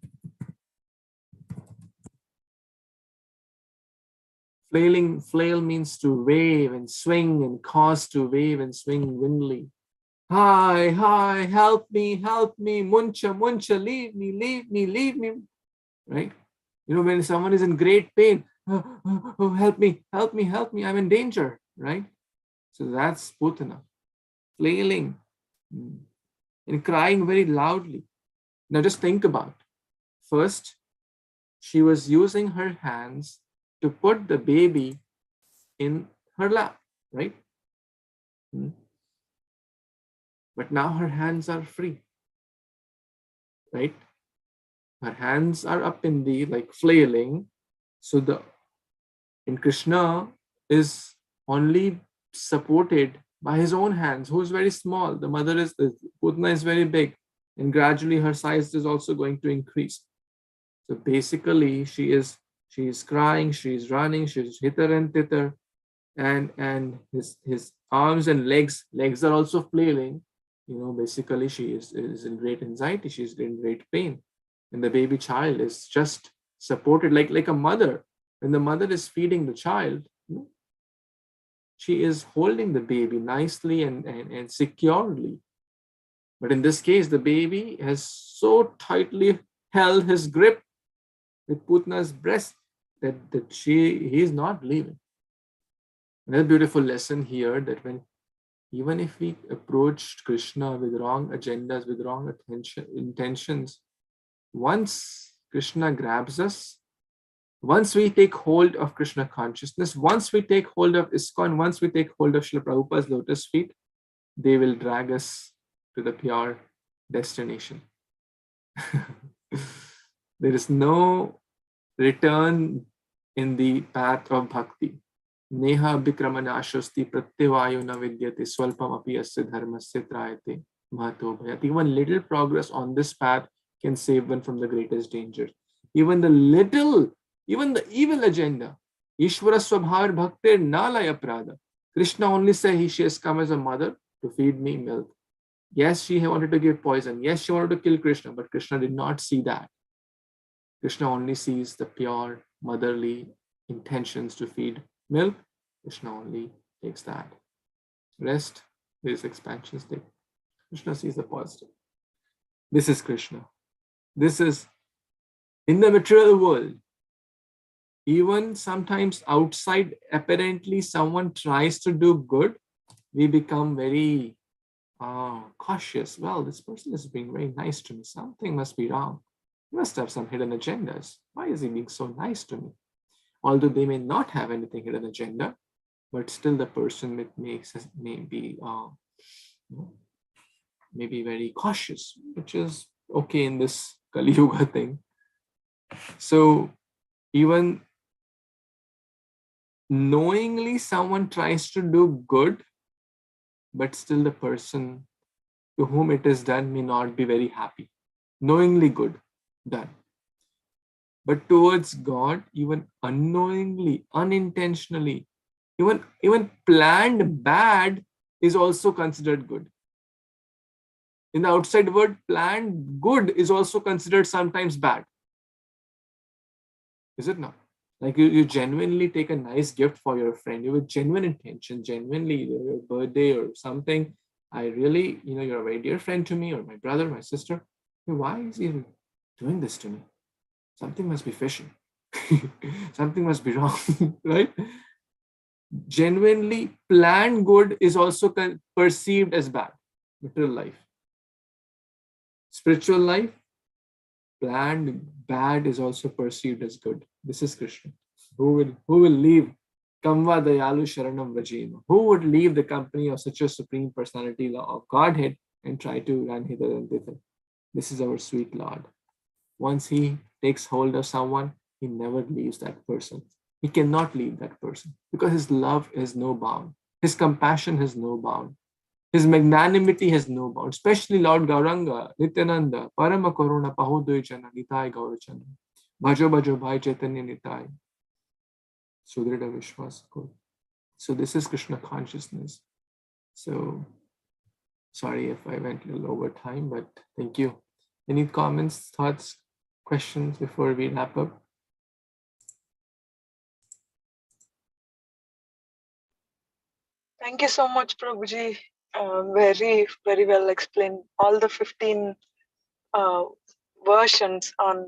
[SPEAKER 1] Flail means to wave and swing, and cause to wave and swing windily. Hi, help me, muncha, leave me. Right? You know, when someone is in great pain, oh, help me, I'm in danger, right? So that's Putana, flailing and crying very loudly. Now just think about, first, she was using her hands to put the baby in her lap, right? But now her hands are free, right? Her hands are up in the, like, flailing. So in Krishna is only supported by his own hands, who is very small. The Putana is very big, and gradually her size is also going to increase. So basically she is crying, she's running, she's hitter and titter, and his arms and legs are also flailing. You know, basically she is in great anxiety, she's in great pain. And the baby child is just supported like a mother. When the mother is feeding the child, she is holding the baby nicely and securely. But in this case, the baby has so tightly held his grip with Putana's breast that he is not leaving. Another beautiful lesson here, that even if we approach Krishna with wrong agendas, with wrong intentions, once Krishna grabs us, once we take hold of Krishna consciousness, once we take hold of ISKCON, once we take hold of Srila Prabhupada's lotus feet, they will drag us to the pure destination. There is no return in the path of bhakti. Neha bikramanashasti pratyavayo na vidyate swalpam api asya dharmasya trayate mahato bhayat. Even little progress on this path can save one from the greatest danger. Even the evil agenda. Ishvara swabhavar bhaktir nalaya prada. Krishna only said she has come as a mother to feed me milk. Yes, she wanted to give poison. Yes, she wanted to kill Krishna, but Krishna did not see that. Krishna only sees the pure motherly intentions to feed milk. Krishna only takes that. Rest, there is expansion state. Krishna sees the positive. This is Krishna. This is in the material world. Even sometimes outside, apparently someone tries to do good, we become very cautious. Well, this person is being very nice to me. Something must be wrong. He must have some hidden agendas. Why is he being so nice to me? Although they may not have anything hidden agenda, but still the person may be very cautious, which is okay in this Kali Yuga thing. So even knowingly someone tries to do good, but still the person to whom it is done may not be very happy. Knowingly good done. But towards God, even unknowingly, unintentionally, even planned bad is also considered good. In the outside world, planned good is also considered sometimes bad. Is it not? Like you genuinely take a nice gift for your friend, you with genuine intention, genuinely your birthday or something. I really, you're a very dear friend to me, or my brother, my sister. Why is he doing this to me? Something must be fishy. Something must be wrong, right? Genuinely planned good is also perceived as bad. Material life. Spiritual life, planned bad is also perceived as good. This is Krishna. Who will leave Kamva Dayalu Sharanam Vrajena? Who would leave the company of such a supreme personality of Godhead and try to run hither and thither? This is our sweet Lord. Once he takes hold of someone, he never leaves that person. He cannot leave that person because his love has no bound. His compassion has no bound. His magnanimity has no bound. Especially Lord Gauranga, Nityananda, Parama Karuna Pahodojana, Nitai Gaurachana, Bhajo Bhajo Bhai Chaitanya Nitai, Sudrida Vishwas. So this is Krishna consciousness. So sorry if I went a little over time, but thank you. Any comments, thoughts, questions before we wrap up?
[SPEAKER 6] Thank you so much, Prabhuji. Very, very well explained. All the 15 versions on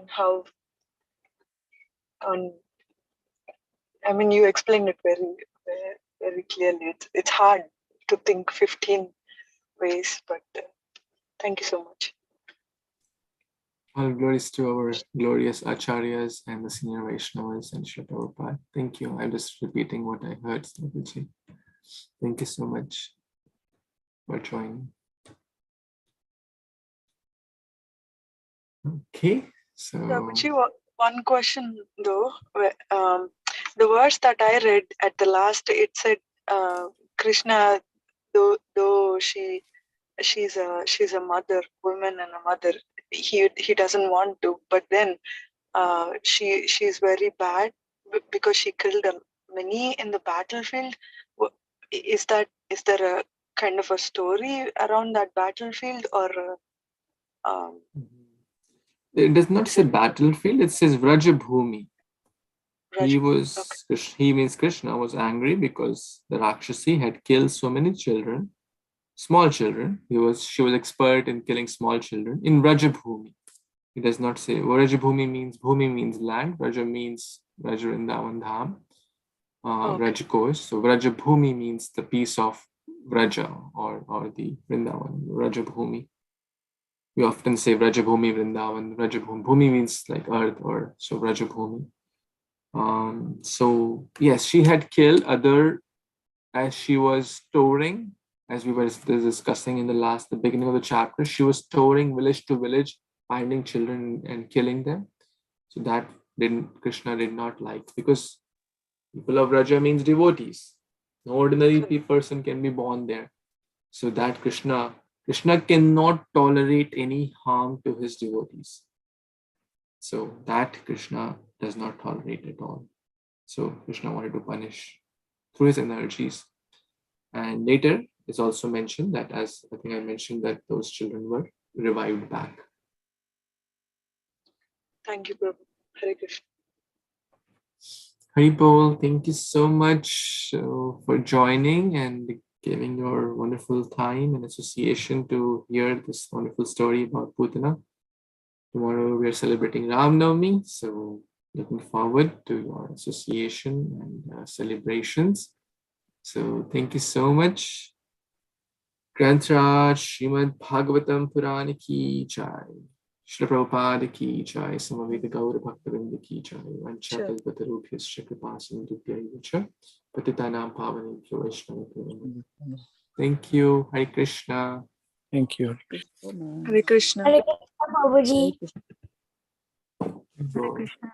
[SPEAKER 6] how, you explained it very, very, very clearly. It's hard to think 15 ways, but thank you so much.
[SPEAKER 1] All glories to our glorious Acharyas and the senior Vaishnavas and Srila Prabhupada. Thank you. I'm just repeating what I heard. Thank you so much for joining. Okay, so
[SPEAKER 6] Prabhuji, one question though. The verse that I read at the last, it said Krishna, though she's a mother, woman and a mother. He doesn't want to, but then she's very bad because she killed many in the battlefield. Is there a kind of a story around that battlefield, or
[SPEAKER 1] it does not say battlefield, it says Vrajabhumi. He means Krishna was angry because the Rakshasi had killed so many children, small children. She was expert in killing small children in Vrajabhumi. It does not say. Vrajabhumi means, Bhumi means land, Vraja means Vraja Vrindavan Dham, Vrajakosh. So Vrajabhumi means the piece of Vraja or the Vrindavan, Vrajabhumi. We often say Vrajabhumi Vrindavan. Vrajabhumi. Bhumi means like earth, or so Vrajabhumi. So yes, she had killed as she was storing, as we were discussing in the beginning of the chapter, she was touring village to village, finding children and killing them. So that Krishna did not like, because people of Vraja means devotees. No ordinary person can be born there. So that Krishna cannot tolerate any harm to his devotees. So that Krishna does not tolerate at all. So Krishna wanted to punish through his energies. And later it's also mentioned that, as I think I mentioned, that those children were revived back.
[SPEAKER 6] Thank you, Prabhu. Hare Krishna.
[SPEAKER 1] Hari Bol, thank you so much for joining and giving your wonderful time and association to hear this wonderful story about Putana. Tomorrow we are celebrating Ram Navami, so looking forward to your association and celebrations. So thank you so much. Grantraj, Śrīmad-Bhāgavatam Purana ki jai. Śrīla Prabhupada ki jai. Samaveta Gaura Bhaktavinda ki jai. Vancha Kalpatarubhyascha Kripasindubhyaiva cha Patitanam Pavanebhyo Vaishnavabhyo. Thank you. Hare Krishna.
[SPEAKER 4] Thank you.
[SPEAKER 6] Hare Krishna.
[SPEAKER 2] Hare Krishna, Prabhuji.
[SPEAKER 1] Hare Krishna.